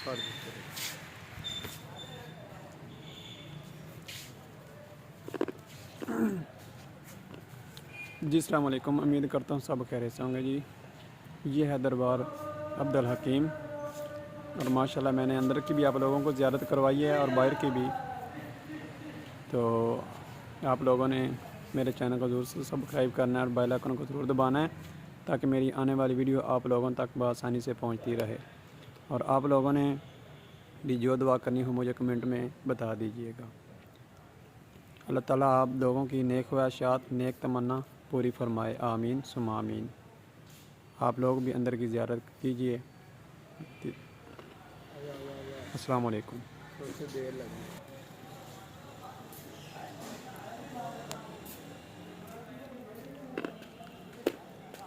जी अस्सलाम वालेकुम, उम्मीद करता हूँ सब खैरियत से होंगे जी। ये है दरबार अब्दुलहकीम और माशाल्लाह मैंने अंदर की भी आप लोगों को ज़ियारत करवाई है और बाहर की भी। तो आप लोगों ने मेरे चैनल को ज़रूर से सब्सक्राइब करना है और बेल आइकन को ज़रूर दबाना है ताकि मेरी आने वाली वीडियो आप लोगों तक बआसानी से पहुंचती रहे। और आप लोगों ने भी जो दुआ करनी हो मुझे कमेंट में बता दीजिएगा। अल्लाह ताला आप लोगों की नेक ख्वाहिशात नेक तमन्ना पूरी फरमाए, आमीन सुम्मा आमीन। आप लोग भी अंदर की ज़ियारत कीजिए। अस्सलाम वालेकुम।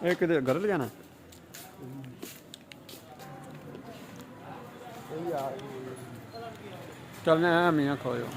एक किधर घर ले जाना चलने हैं मियाँ खोयो।